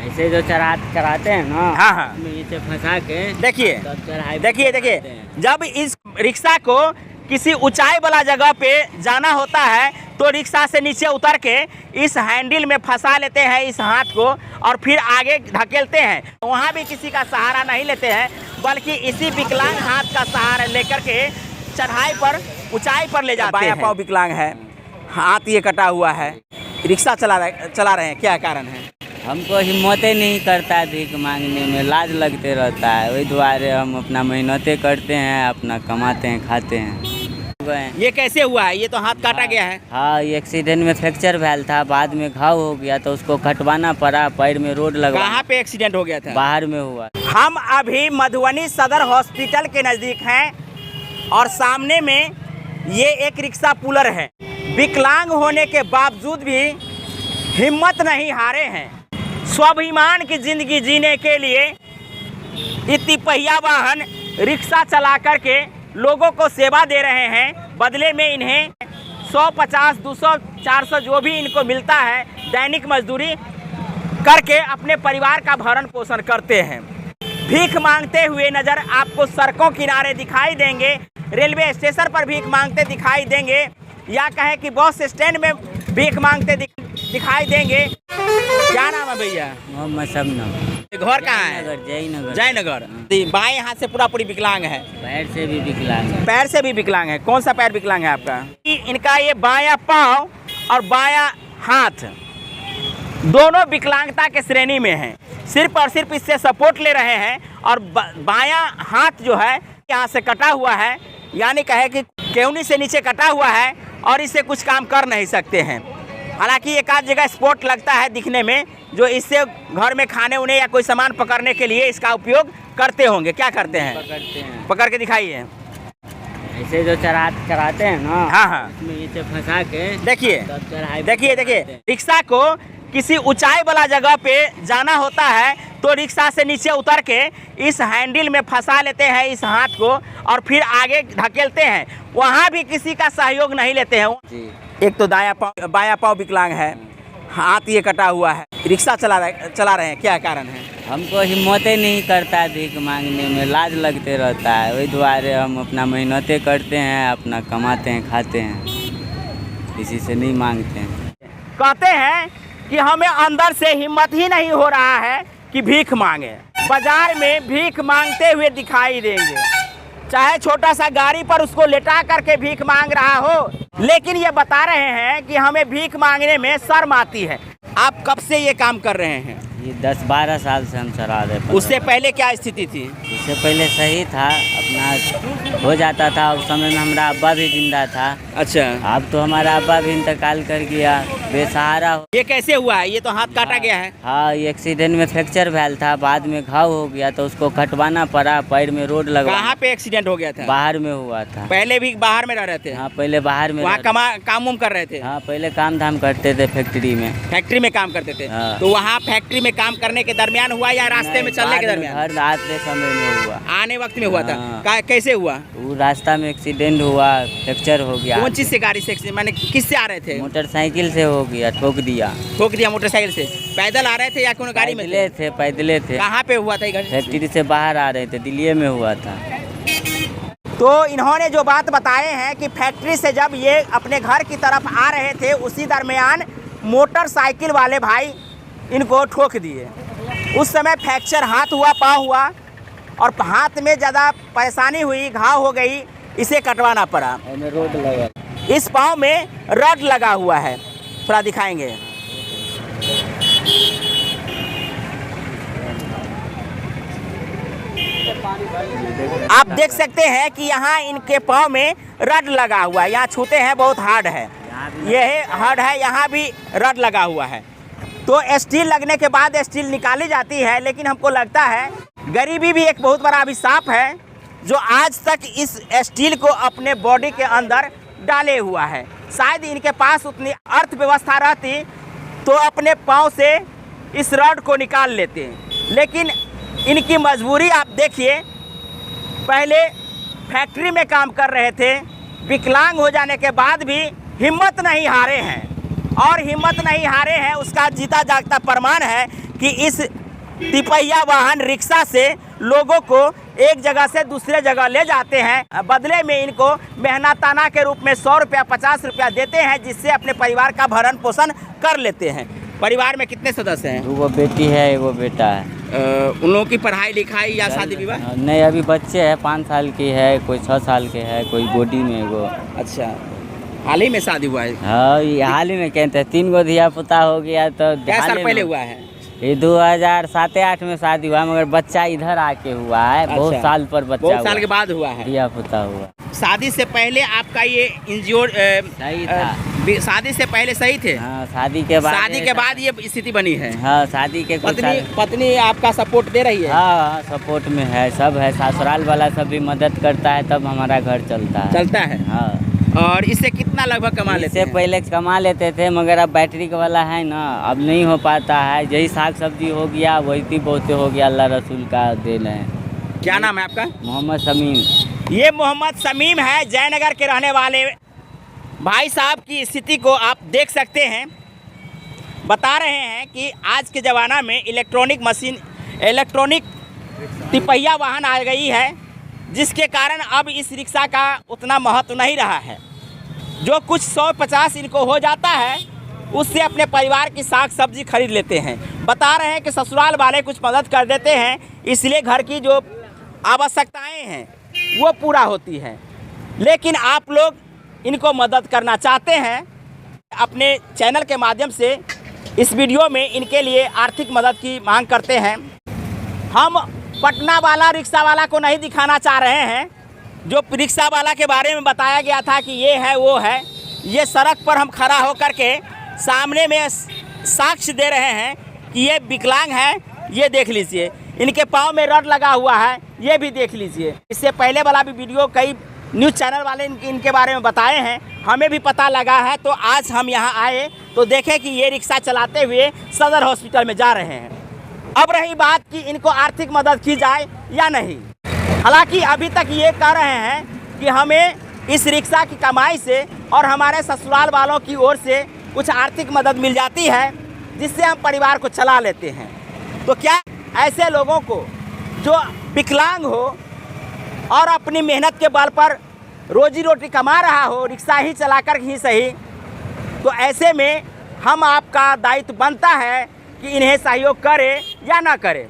ऐसे जो चराते हैं ना, हाँ हाँ, नीचे फंसा के देखिए देखिए देखिए, जब इस रिक्शा को किसी ऊंचाई वाला जगह पे जाना होता है तो रिक्शा से नीचे उतर के इस हैंडल में फंसा लेते हैं इस हाथ को और फिर आगे धकेलते हैं। वहाँ भी किसी का सहारा नहीं लेते हैं, बल्कि इसी विकलांग हाथ का सहारा लेकर के चढ़ाई पर, ऊंचाई पर ले जाते हैं। बायां पाँव विकलांग है, हाथ ये कटा हुआ है, रिक्शा चला रहे हैं, क्या कारण है? हमको हिम्मत ही नहीं करता है भीख मांगने में, लाज लगते रहता है, वही द्वारे हम अपना मेहनतें करते हैं, अपना कमाते हैं, खाते हैं। ये कैसे हुआ है? ये तो हाथ काटा गया है। हाँ, ये एक्सीडेंट में फ्रैक्चर भैल था, बाद में घाव हो गया तो उसको कटवाना पड़ा, पैर में रोड लगा। कहाँ पे एक्सीडेंट हो गया था? बाहर में हुआ। हम अभी मधुबनी सदर हॉस्पिटल के नज़दीक हैं और सामने में ये एक रिक्शा पुलर है। विकलांग होने के बावजूद भी हिम्मत नहीं हारे हैं। स्वाभिमान की जिंदगी जीने के लिए तिपहिया वाहन रिक्शा चला करके लोगों को सेवा दे रहे हैं। बदले में इन्हें 100, 50, 200, 400 जो भी इनको मिलता है दैनिक मजदूरी करके अपने परिवार का भरण पोषण करते हैं। भीख मांगते हुए नज़र आपको सड़कों किनारे दिखाई देंगे, रेलवे स्टेशन पर भीख मांगते दिखाई देंगे, या कहें कि बस स्टैंड में भीख मांगते दिखाई देंगे। क्या नाम है भैया? मोहम्मद शबनम। घर कहाँ है? जयनगर। जयनगर। बाएं हाथ से पूरी विकलांग है, पैर से भी विकलांग है। पैर से भी विकलांग है। कौन सा पैर विकलांग है आपका? इनका ये बायां पाँव और बायां हाथ दोनों विकलांगता के श्रेणी में हैं। सिर्फ और सिर्फ इससे सपोर्ट ले रहे हैं और बायां हाथ जो है यहाँ से कटा हुआ है, यानी कहे कि केवनी से नीचे कटा हुआ है और इससे कुछ काम कर नहीं सकते हैं। हालांकि एक आध जगह स्पॉट लगता है दिखने में, जो इससे घर में खाने उन्हें या कोई सामान पकड़ने के लिए इसका उपयोग करते होंगे। क्या करते हैं? पकड़ते हैं। पकड़ के दिखाइए। ऐसे जो चराते हैं ना, हाँ हाँ, नीचे फंसा के देखिए रिक्शा को किसी ऊंचाई वाला जगह पे जाना होता है तो रिक्शा से नीचे उतर के इस हैंडल में फंसा लेते हैं इस हाथ को और फिर आगे धकेलते हैं। वहाँ भी किसी का सहयोग नहीं लेते हैं जी। एक तो बायां पाँव विकलांग है, हाथ ये कटा हुआ है, रिक्शा चला रहे हैं, क्या कारण है? हमको हिम्मत ही नहीं करता है भीख मांगने में, लाज लगते रहता है, वही द्वारे हम अपना मेहनतें करते हैं, अपना कमाते हैं, खाते हैं, किसी से नहीं मांगते हैं। कहते हैं कि हमें अंदर से हिम्मत ही नहीं हो रहा है कि भीख मांगे। बाजार में भीख मांगते हुए दिखाई देंगे, चाहे छोटा सा गाड़ी पर उसको लेटा करके भीख मांग रहा हो, लेकिन ये बता रहे हैं कि हमें भीख मांगने में शर्म आती है। आप कब से ये काम कर रहे हैं? ये 10-12 साल से हम चला रहे हैं। उससे पहले क्या स्थिति थी? उससे पहले सही था, अपना हो जाता था। उस समय में हमारा अब्बा भी जिंदा था। अच्छा। अब तो हमारा अब्बा भी इंतकाल कर गया, बेसहारा। ये कैसे हुआ है? ये तो हाथ काटा गया है। हाँ, ये एक्सीडेंट में फ्रैक्चर भैल था, बाद में घाव हो गया तो उसको कटवाना पड़ा, पैर में रोड लगा। कहाँ पे एक्सीडेंट हो गया था? बाहर में हुआ था। पहले भी बाहर में रह रहे थे? हाँ, पहले बाहर में। वहाँ काम उम कर रहे थे? हाँ, पहले काम धाम करते थे फैक्ट्री में। फैक्ट्री में काम करते थे? हाँ। तो वहाँ फैक्ट्री में काम करने के दरमियान हुआ या रास्ते में चलने के दरमियान? हर आते समय में हुआ। आने वक्त में हुआ था? हाँ। कैसे हुआ? वो रास्ता में एक्सीडेंट हुआ, फ्रैक्चर हो गया। कौन चीज से गाड़ी से? मैंने किससे आ रहे थे? मोटरसाइकिल से हो गया, ठोक दिया मोटरसाइकिल से। पैदल आ रहे थे या कौन गाड़ी में थे? पैदले थे। कहाँ पे हुआ था ये? फैक्ट्री से बाहर आ रहे थे, दिल्ली में हुआ था। तो इन्होंने जो बात बताए हैं कि फैक्ट्री से जब ये अपने घर की तरफ आ रहे थे उसी दरमियान मोटरसाइकिल वाले भाई इनको ठोक दिए। उस समय फ्रैक्चर हाथ हुआ, पाँव हुआ और हाथ में ज़्यादा परेशानी हुई, घाव हो गई, इसे कटवाना पड़ा। रोड लगा, इस पाँव में रड लगा हुआ है, थोड़ा दिखाएंगे। आप देख सकते हैं कि यहाँ इनके पाँव में रड लगा हुआ है, यहाँ छूते हैं बहुत हार्ड है, यह हार्ड है, यहाँ भी रड लगा हुआ है। तो स्टील लगने के बाद स्टील निकाली जाती है, लेकिन हमको लगता है गरीबी भी एक बहुत बड़ा अभिशाप है जो आज तक इस स्टील को अपने बॉडी के अंदर डाले हुआ है। शायद इनके पास उतनी अर्थव्यवस्था रहती तो अपने पाँव से इस रड को निकाल लेते, लेकिन इनकी मजबूरी आप देखिए। पहले फैक्ट्री में काम कर रहे थे, विकलांग हो जाने के बाद भी हिम्मत नहीं हारे हैं, और हिम्मत नहीं हारे हैं उसका जीता जागता प्रमाण है कि इस तिपहिया वाहन रिक्शा से लोगों को एक जगह से दूसरे जगह ले जाते हैं। बदले में इनको मेहनताना के रूप में 100 रुपया 50 रुपया देते हैं, जिससे अपने परिवार का भरण पोषण कर लेते हैं। परिवार में कितने सदस्य हैं? वो बेटी है, वो बेटा है। उन लोगों की पढ़ाई लिखाई या शादी विवाह? नहीं, अभी बच्चे हैं, 5 साल की है, कोई 6 साल के है, कोई गोदी में वो। अच्छा, हाल ही में शादी हुआ है? हाँ, ये हाल ही में कहते हैं 3 गो धिया पुता हो गया। तो क्या साल पहले हुआ है? ये 2007-8 में शादी हुआ, मगर बच्चा इधर आके हुआ है। अच्छा, बहुत साल पर बच्चा, बहुत साल के बाद हुआ है, धिया पुता हुआ। शादी से पहले आपका ये इंजोर सही था? शादी से पहले सही थे? हाँ, शादी के बाद ये स्थिति बनी है। हाँ, शादी के पत्नी आपका सपोर्ट दे रही है? हाँ, सपोर्ट में है, सब है। ससुराल वाला सब भी मदद करता है, तब हमारा घर चलता है। हाँ। और इससे कितना लगभग कमा लेते हैं? इससे पहले कमा लेते थे, मगर अब बैटरी वाला है ना, अब नहीं हो पाता है। यही साग सब्जी हो गया, वही बहुत हो गया। अल्लाह रसूल का देन है। क्या नाम है आपका? मोहम्मद शमीम। ये मोहम्मद शमीम है, जयनगर के रहने वाले भाई साहब की स्थिति को आप देख सकते हैं। बता रहे हैं कि आज के ज़माना में इलेक्ट्रॉनिक तिपहिया वाहन आ गई है, जिसके कारण अब इस रिक्शा का उतना महत्व नहीं रहा है। जो कुछ 100-50 इनको हो जाता है, उससे अपने परिवार की साग सब्जी खरीद लेते हैं। बता रहे हैं कि ससुराल वाले कुछ मदद कर देते हैं, इसलिए घर की जो आवश्यकताएं हैं वो पूरा होती हैं। लेकिन आप लोग इनको मदद करना चाहते हैं, अपने चैनल के माध्यम से इस वीडियो में इनके लिए आर्थिक मदद की मांग करते हैं। हम पटना वाला रिक्शा वाला को नहीं दिखाना चाह रहे हैं, जो रिक्शा वाला के बारे में बताया गया था कि ये है वो है। ये सड़क पर हम खड़ा होकर के सामने में साक्ष्य दे रहे हैं कि ये विकलांग है। ये देख लीजिए, इनके पाँव में रड लगा हुआ है, ये भी देख लीजिए। इससे पहले वाला भी वीडियो कई न्यूज़ चैनल वाले इनके बारे में बताए हैं, हमें भी पता लगा है। तो आज हम यहाँ आए तो देखें कि ये रिक्शा चलाते हुए सदर हॉस्पिटल में जा रहे हैं। अब रही बात कि इनको आर्थिक मदद की जाए या नहीं। हालांकि अभी तक ये कह रहे हैं कि हमें इस रिक्शा की कमाई से और हमारे ससुराल वालों की ओर से कुछ आर्थिक मदद मिल जाती है, जिससे हम परिवार को चला लेते हैं। तो क्या ऐसे लोगों को जो विकलांग हो और अपनी मेहनत के बल पर रोजी रोटी कमा रहा हो, रिक्शा ही चलाकर ही सही, तो ऐसे में हम आपका दायित्व बनता है कि इन्हें सहयोग करें या ना करें।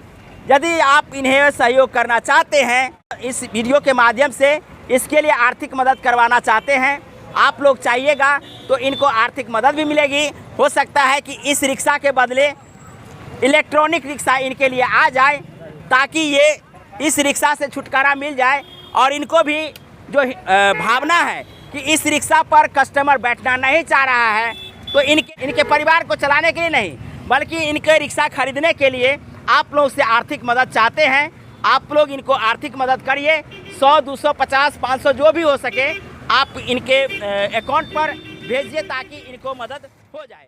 यदि आप इन्हें सहयोग करना चाहते हैं, इस वीडियो के माध्यम से इसके लिए आर्थिक मदद करवाना चाहते हैं, आप लोग चाहिएगा तो इनको आर्थिक मदद भी मिलेगी। हो सकता है कि इस रिक्शा के बदले इलेक्ट्रॉनिक रिक्शा इनके लिए आ जाए, ताकि ये इस रिक्शा से छुटकारा मिल जाए और इनको भी जो भावना है कि इस रिक्शा पर कस्टमर बैठना नहीं चाह रहा है, तो इनके परिवार को चलाने के लिए नहीं, बल्कि इनके रिक्शा खरीदने के लिए आप लोग से आर्थिक मदद चाहते हैं। आप लोग इनको आर्थिक मदद करिए। 100, 200, 50, 500 जो भी हो सके आप इनके अकाउंट पर भेजिए, ताकि इनको मदद हो जाए।